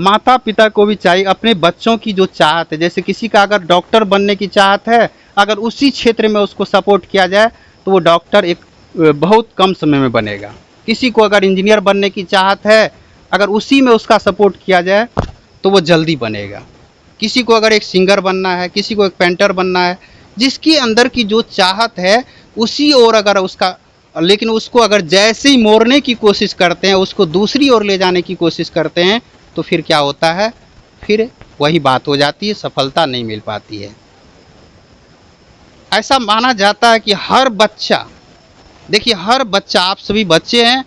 माता पिता को भी चाहिए अपने बच्चों की जो चाहत है, जैसे किसी का अगर डॉक्टर बनने की चाहत है, अगर उसी क्षेत्र में उसको सपोर्ट किया जाए तो वो डॉक्टर एक बहुत कम समय में बनेगा। किसी को अगर इंजीनियर बनने की चाहत है, अगर उसी में उसका सपोर्ट किया जाए तो वो जल्दी बनेगा। किसी को अगर एक सिंगर बनना है, किसी को एक पेंटर बनना है, जिसकी अंदर की जो चाहत है उसी ओर अगर उसका, लेकिन उसको अगर जैसे ही मोड़ने की कोशिश करते हैं, उसको दूसरी ओर ले जाने की कोशिश करते हैं, तो फिर क्या होता है, फिर वही बात हो जाती है, सफलता नहीं मिल पाती है। ऐसा माना जाता है कि हर बच्चा, देखिए हर बच्चा, आप सभी बच्चे हैं,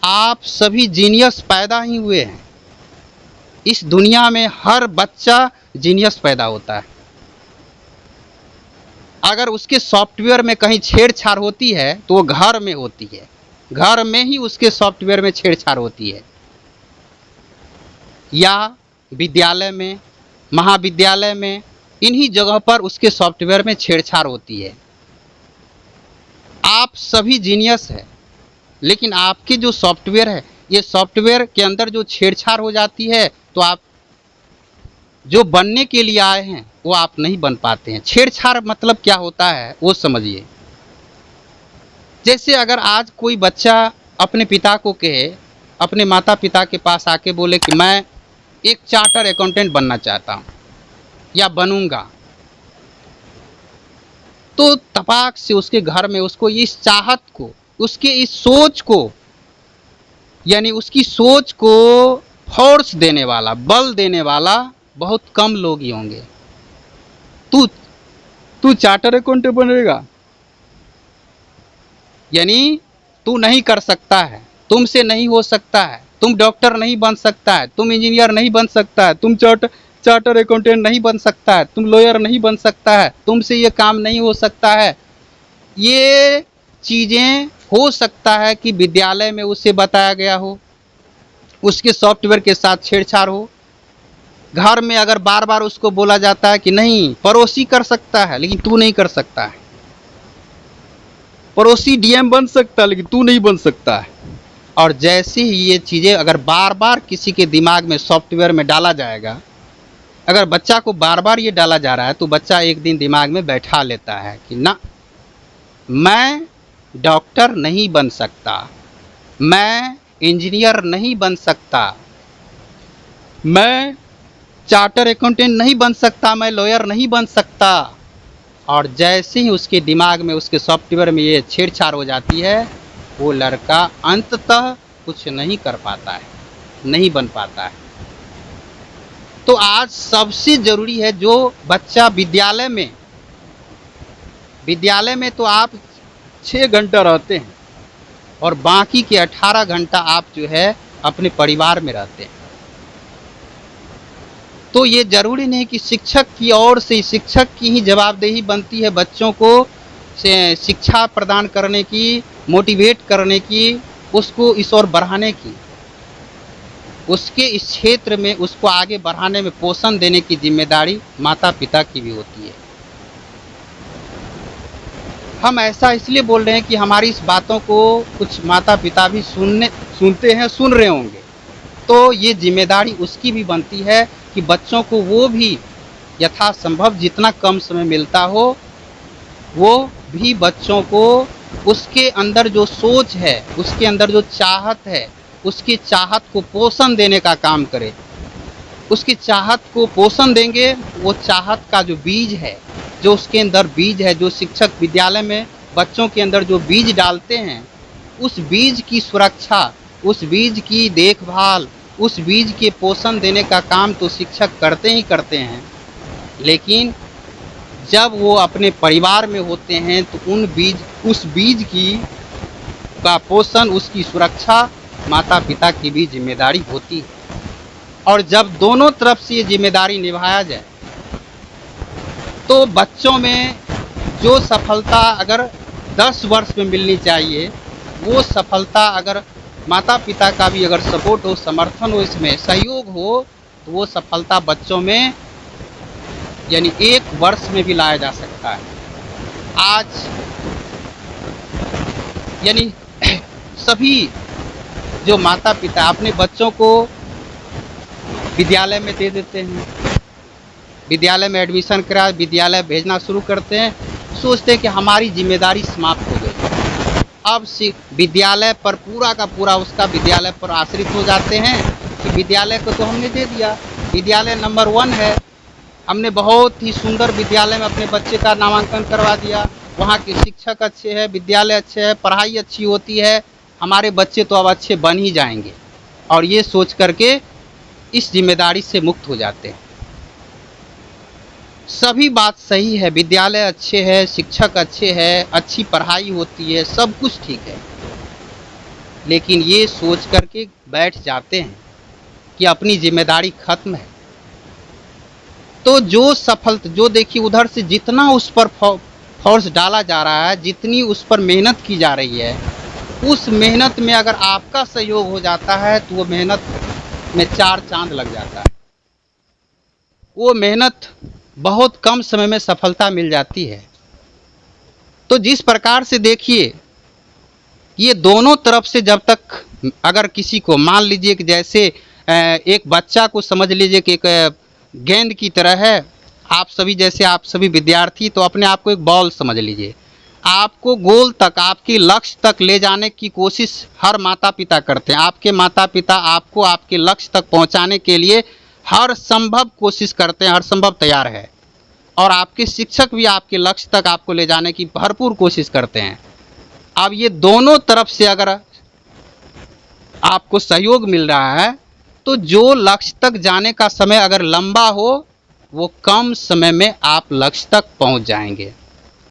आप सभी जीनियस पैदा ही हुए हैं। इस दुनिया में हर बच्चा जीनियस पैदा होता है। अगर उसके सॉफ्टवेयर में कहीं छेड़छाड़ होती है तो वो घर में होती है, घर में ही उसके सॉफ्टवेयर में छेड़छाड़ होती है, या विद्यालय में, महाविद्यालय में, इन्हीं जगह पर उसके सॉफ्टवेयर में छेड़छाड़ होती है। आप सभी जीनियस है, लेकिन आपके जो सॉफ्टवेयर है, ये सॉफ्टवेयर के अंदर जो छेड़छाड़ हो जाती है तो आप जो बनने के लिए आए हैं वो आप नहीं बन पाते हैं। छेड़छाड़ मतलब क्या होता है वो समझिए। जैसे अगर आज कोई बच्चा अपने पिता को कहे, अपने माता पिता के पास आके बोले कि मैं एक चार्टर अकाउंटेंट बनना चाहता हूँ या बनूंगा, तो तपाक से उसके घर में उसको इस चाहत को, उसके इस सोच को, यानी उसकी सोच को फोर्स देने वाला, बल देने वाला बहुत कम लोग ही होंगे। तू तू चार्टर अकाउंटेंट बनेगा, यानी तू नहीं कर सकता है, तुमसे नहीं हो सकता है, तुम डॉक्टर नहीं बन सकता है, तुम इंजीनियर नहीं बन सकता है, तुम चार्टर अकाउंटेंट नहीं बन सकता है, तुम लॉयर नहीं बन सकता है, तुमसे ये काम नहीं हो सकता है। ये चीज़ें हो सकता है कि विद्यालय में उसे बताया गया हो, उसके सॉफ्टवेयर के साथ छेड़छाड़ हो। घर में अगर बार बार उसको बोला जाता है कि नहीं, पड़ोसी कर सकता है लेकिन तू नहीं कर सकता है, पड़ोसी डीएम बन सकता है लेकिन तू नहीं बन सकता है। और जैसे ही ये चीज़ें अगर बार बार किसी के दिमाग में, सॉफ्टवेयर में डाला जाएगा, अगर बच्चा को बार बार ये डाला जा रहा है तो बच्चा एक दिन दिमाग में बैठा लेता है कि ना, मैं डॉक्टर नहीं बन सकता, मैं इंजीनियर नहीं बन सकता, मैं चार्टर अकाउंटेंट नहीं बन सकता, मैं लॉयर नहीं बन सकता। और जैसे ही उसके दिमाग में, उसके सॉफ्टवेयर में ये छेड़छाड़ हो जाती है, वो लड़का अंततः कुछ नहीं कर पाता है, नहीं बन पाता है। तो आज सबसे ज़रूरी है, जो बच्चा विद्यालय में तो आप 6 घंटा रहते हैं और बाकी के 18 घंटा आप जो है अपने परिवार में रहते हैं। तो ये ज़रूरी नहीं कि शिक्षक की ओर से, शिक्षक की ही जवाबदेही बनती है बच्चों को शिक्षा प्रदान करने की, मोटिवेट करने की, उसको इस ओर बढ़ाने की, उसके इस क्षेत्र में उसको आगे बढ़ाने में पोषण देने की जिम्मेदारी माता पिता की भी होती है। हम ऐसा इसलिए बोल रहे हैं कि हमारी इस बातों को कुछ माता पिता भी सुनते हैं, सुन रहे होंगे, तो ये जिम्मेदारी उसकी भी बनती है कि बच्चों को वो भी यथासंभव जितना कम समय मिलता हो, वो भी बच्चों को उसके अंदर जो सोच है, उसके अंदर जो चाहत है, उसकी चाहत को पोषण देने का काम करे। उसकी चाहत को पोषण देंगे, वो चाहत का जो बीज है, जो उसके अंदर बीज है, जो शिक्षक विद्यालय में बच्चों के अंदर जो बीज डालते हैं, उस बीज की सुरक्षा, उस बीज की देखभाल, उस बीज के पोषण देने का काम तो शिक्षक करते ही करते हैं। लेकिन जब वो अपने परिवार में होते हैं तो उस बीज की का पोषण, उसकी सुरक्षा माता पिता की भी जिम्मेदारी होती है। और जब दोनों तरफ से ये जिम्मेदारी निभाया जाए तो बच्चों में जो सफलता अगर 10 वर्ष में मिलनी चाहिए, वो सफलता अगर माता पिता का भी अगर सपोर्ट हो, समर्थन हो, इसमें सहयोग हो, तो वो सफलता बच्चों में यानी 1 वर्ष में भी लाया जा सकता है। आज यानी सभी जो माता पिता अपने बच्चों को विद्यालय में दे देते हैं, विद्यालय में एडमिशन करा, विद्यालय भेजना शुरू करते हैं, सोचते हैं कि हमारी जिम्मेदारी समाप्त हो गई। अब विद्यालय पर पूरा का पूरा उसका विद्यालय पर आश्रित हो जाते हैं कि विद्यालय को तो हमने दे दिया, विद्यालय नंबर 1 है, हमने बहुत ही सुंदर विद्यालय में अपने बच्चे का नामांकन करवा दिया, वहाँ के शिक्षक अच्छे हैं, विद्यालय अच्छे है, पढ़ाई अच्छी होती है, हमारे बच्चे तो अब अच्छे बन ही जाएंगे, और ये सोच करके इस जिम्मेदारी से मुक्त हो जाते हैं। सभी बात सही है, विद्यालय अच्छे है, शिक्षक अच्छे हैं, अच्छी पढ़ाई होती है, सब कुछ ठीक है, लेकिन ये सोच करके बैठ जाते हैं कि अपनी जिम्मेदारी खत्म है। तो जो देखिए उधर से जितना उस पर फोर्स डाला जा रहा है, जितनी उस पर मेहनत की जा रही है, उस मेहनत में अगर आपका सहयोग हो जाता है तो वो मेहनत में 4 चांद लग जाता है। वो मेहनत बहुत कम समय में सफलता मिल जाती है। तो जिस प्रकार से देखिए, ये दोनों तरफ से जब तक अगर किसी को मान लीजिए कि जैसे एक बच्चा को समझ लीजिए कि एक गेंद की तरह है, आप सभी जैसे आप सभी विद्यार्थी तो अपने आप को एक बॉल समझ लीजिए, आपको गोल तक, आपके लक्ष्य तक ले जाने की कोशिश हर माता पिता करते हैं। आपके माता पिता आपको आपके लक्ष्य तक पहुंचाने के लिए हर संभव कोशिश करते हैं, हर संभव तैयार है, और आपके शिक्षक भी आपके लक्ष्य तक आपको ले जाने की भरपूर कोशिश करते हैं। अब ये दोनों तरफ से अगर आपको सहयोग मिल रहा है तो जो लक्ष्य तक जाने का समय अगर लंबा हो, वो कम समय में आप लक्ष्य तक पहुंच जाएंगे।